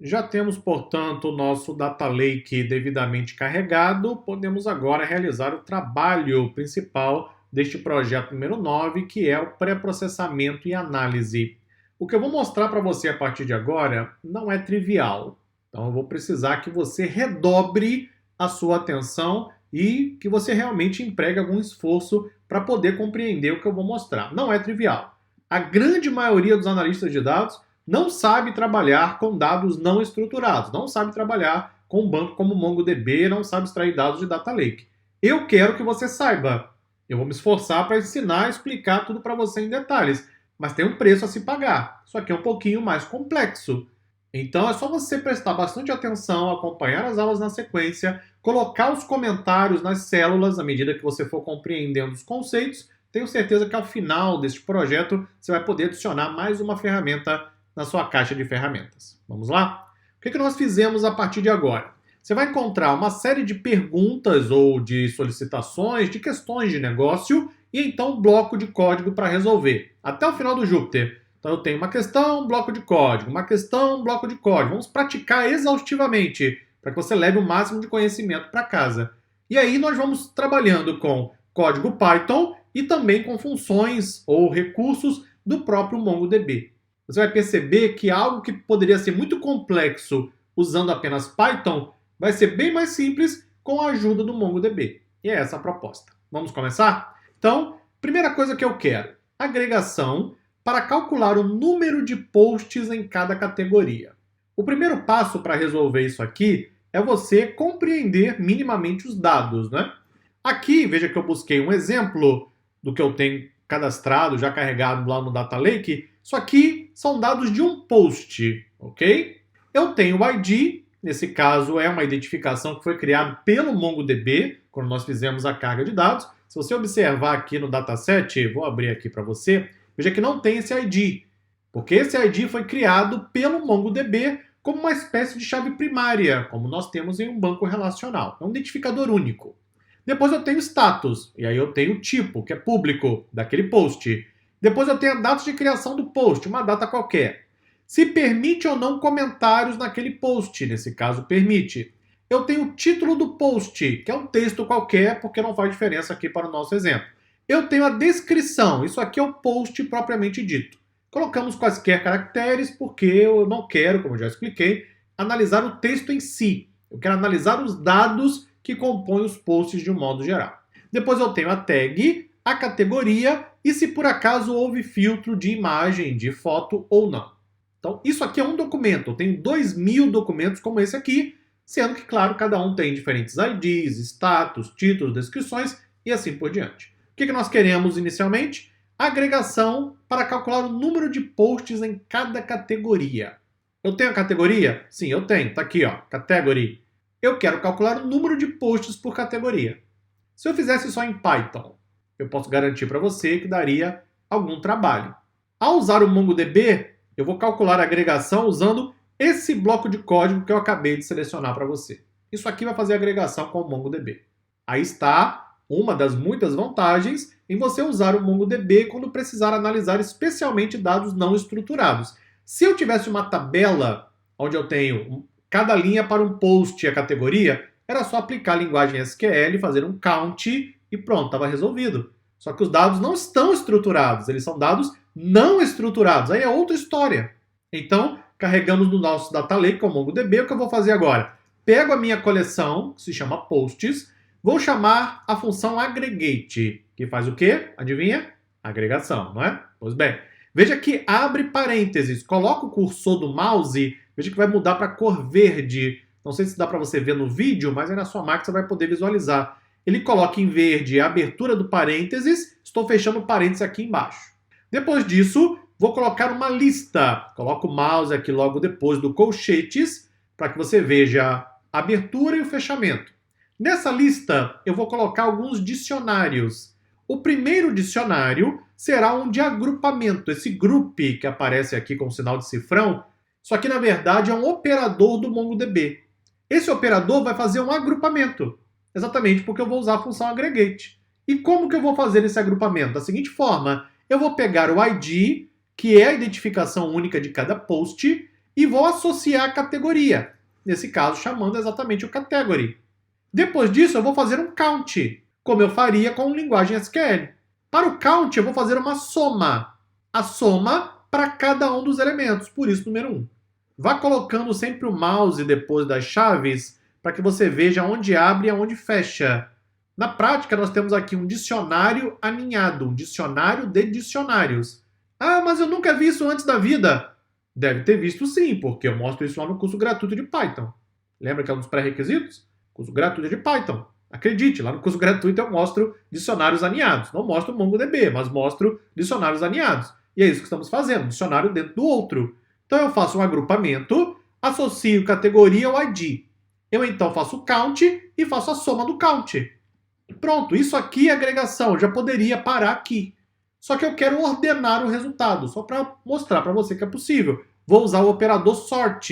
Já temos, portanto, o nosso Data Lake devidamente carregado. Podemos agora realizar o trabalho principal deste projeto número 9, que é o pré-processamento e análise. O que eu vou mostrar para você a partir de agora não é trivial. Então, eu vou precisar que você redobre a sua atenção e que você realmente empregue algum esforço para poder compreender o que eu vou mostrar. Não é trivial. A grande maioria dos analistas de dados não sabe trabalhar com dados não estruturados, não sabe trabalhar com um banco como o MongoDB, não sabe extrair dados de Data Lake. Eu quero que você saiba. Eu vou me esforçar para ensinar e explicar tudo para você em detalhes, mas tem um preço a se pagar. Isso aqui é um pouquinho mais complexo. Então é só você prestar bastante atenção, acompanhar as aulas na sequência, colocar os comentários nas células à medida que você for compreendendo os conceitos. Tenho certeza que ao final deste projeto você vai poder adicionar mais uma ferramenta na sua caixa de ferramentas. Vamos lá? O que nós fizemos a partir de agora? Você vai encontrar uma série de perguntas ou de solicitações, de questões de negócio e então um bloco de código para resolver. Até o final do Júpiter. Então eu tenho uma questão, um bloco de código, uma questão, um bloco de código. Vamos praticar exaustivamente para que você leve o máximo de conhecimento para casa. E aí nós vamos trabalhando com código Python e também com funções ou recursos do próprio MongoDB. Você vai perceber que algo que poderia ser muito complexo usando apenas Python vai ser bem mais simples com a ajuda do MongoDB. E é essa a proposta. Vamos começar? Então, primeira coisa que eu quero, agregação para calcular o número de posts em cada categoria. O primeiro passo para resolver isso aqui é você compreender minimamente os dados, né? Aqui, veja que eu busquei um exemplo do que eu tenho cadastrado, já carregado lá no Data Lake. Isso aqui são dados de um post, ok? Eu tenho o ID, nesse caso é uma identificação que foi criada pelo MongoDB, quando nós fizemos a carga de dados. Se você observar aqui no dataset, vou abrir aqui para você, veja que não tem esse ID, porque esse ID foi criado pelo MongoDB como uma espécie de chave primária, como nós temos em um banco relacional. É um identificador único. Depois eu tenho status, e aí eu tenho o tipo, que é público, daquele post. Depois eu tenho a data de criação do post, uma data qualquer. Se permite ou não comentários naquele post, nesse caso permite. Eu tenho o título do post, que é um texto qualquer, porque não faz diferença aqui para o nosso exemplo. Eu tenho a descrição, isso aqui é o post propriamente dito. Colocamos quaisquer caracteres, porque eu não quero, como eu já expliquei, analisar o texto em si. Eu quero analisar os dados que compõem os posts de um modo geral. Depois eu tenho a tag, a categoria e se por acaso houve filtro de imagem, de foto ou não. Então isso aqui é um documento, eu tenho 2.000 documentos como esse aqui, sendo que, claro, cada um tem diferentes IDs, status, títulos, descrições e assim por diante. O que nós queremos inicialmente? Agregação para calcular o número de posts em cada categoria. Eu tenho a categoria? Sim, eu tenho. Está aqui, ó, category. Eu quero calcular o número de posts por categoria. Se eu fizesse só em Python, eu posso garantir para você que daria algum trabalho. Ao usar o MongoDB, eu vou calcular a agregação usando esse bloco de código que eu acabei de selecionar para você. Isso aqui vai fazer a agregação com o MongoDB. Aí está uma das muitas vantagens em você usar o MongoDB quando precisar analisar especialmente dados não estruturados. Se eu tivesse uma tabela onde eu tenho cada linha para um post e a categoria, era só aplicar a linguagem SQL, fazer um count e pronto, estava resolvido. Só que os dados não estão estruturados, eles são dados não estruturados. Aí é outra história. Então, carregamos no nosso Data Lake com o MongoDB. O que eu vou fazer agora? Pego a minha coleção, que se chama posts, vou chamar a função aggregate, que faz o quê? Adivinha? Agregação, não é? Pois bem, veja que abre parênteses, coloca o cursor do mouse, veja que vai mudar para cor verde. Não sei se dá para você ver no vídeo, mas aí na sua máquina você vai poder visualizar. Ele coloca em verde a abertura do parênteses, estou fechando o parênteses aqui embaixo. Depois disso, vou colocar uma lista. Coloco o mouse aqui logo depois do colchetes, para que você veja a abertura e o fechamento. Nessa lista, eu vou colocar alguns dicionários. O primeiro dicionário será um de agrupamento. Esse group que aparece aqui com o sinal de cifrão, isso aqui na verdade é um operador do MongoDB. Esse operador vai fazer um agrupamento, exatamente porque eu vou usar a função aggregate. E como que eu vou fazer esse agrupamento? Da seguinte forma, eu vou pegar o ID, que é a identificação única de cada post, e vou associar a categoria, nesse caso chamando exatamente o category. Depois disso eu vou fazer um count, como eu faria com linguagem SQL. Para o count eu vou fazer uma soma, a soma para cada um dos elementos, por isso número 1. Vá colocando sempre o mouse depois das chaves para que você veja onde abre e onde fecha. Na prática, nós temos aqui um dicionário aninhado, um dicionário de dicionários. Ah, mas eu nunca vi isso antes da vida. Deve ter visto sim, porque eu mostro isso lá no curso gratuito de Python. Lembra que é um dos pré-requisitos? Curso gratuito de Python. Acredite, lá no curso gratuito eu mostro dicionários aninhados. Não mostro MongoDB, mas mostro dicionários aninhados. E é isso que estamos fazendo, dicionário dentro do outro. Então eu faço um agrupamento, associo categoria ao ID. Eu então faço o count e faço a soma do count. Pronto, isso aqui é agregação, já poderia parar aqui. Só que eu quero ordenar o resultado, só para mostrar para você que é possível. Vou usar o operador sort,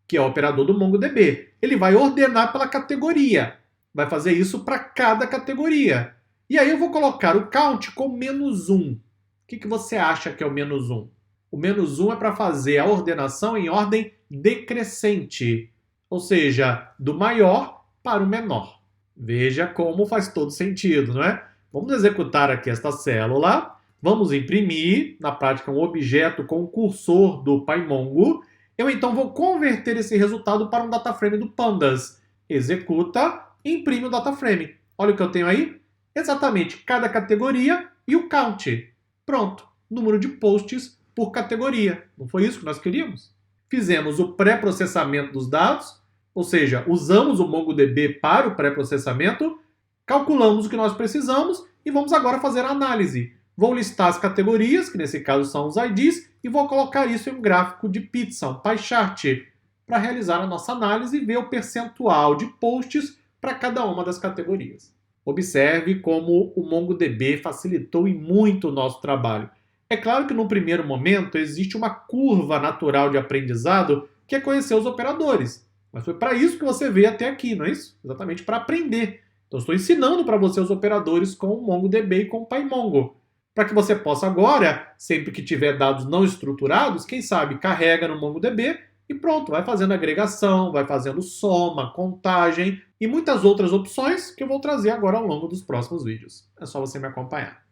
que é o operador do MongoDB. Ele vai ordenar pela categoria. Vai fazer isso para cada categoria. E aí eu vou colocar o count com -1. O que você acha que é o -1? O -1 é para fazer a ordenação em ordem decrescente, ou seja, do maior para o menor. Veja como faz todo sentido, não é? Vamos executar aqui esta célula, vamos imprimir, na prática, um objeto com o cursor do PyMongo. Eu então vou converter esse resultado para um dataframe do Pandas. Executa, imprime o dataframe. Olha o que eu tenho aí. Exatamente cada categoria e o count. Pronto, número de posts por categoria. Não foi isso que nós queríamos? Fizemos o pré-processamento dos dados, ou seja, usamos o MongoDB para o pré-processamento, calculamos o que nós precisamos e vamos agora fazer a análise. Vou listar as categorias, que nesse caso são os IDs, e vou colocar isso em um gráfico de pizza, um pie chart, para realizar a nossa análise e ver o percentual de posts para cada uma das categorias. Observe como o MongoDB facilitou e muito o nosso trabalho. É claro que no primeiro momento existe uma curva natural de aprendizado que é conhecer os operadores. Mas foi para isso que você veio até aqui, não é isso? Exatamente para aprender. Então estou ensinando para você os operadores com o MongoDB e com o PyMongo. Para que você possa agora, sempre que tiver dados não estruturados, quem sabe carrega no MongoDB e pronto, vai fazendo agregação, vai fazendo soma, contagem e muitas outras opções que eu vou trazer agora ao longo dos próximos vídeos. É só você me acompanhar.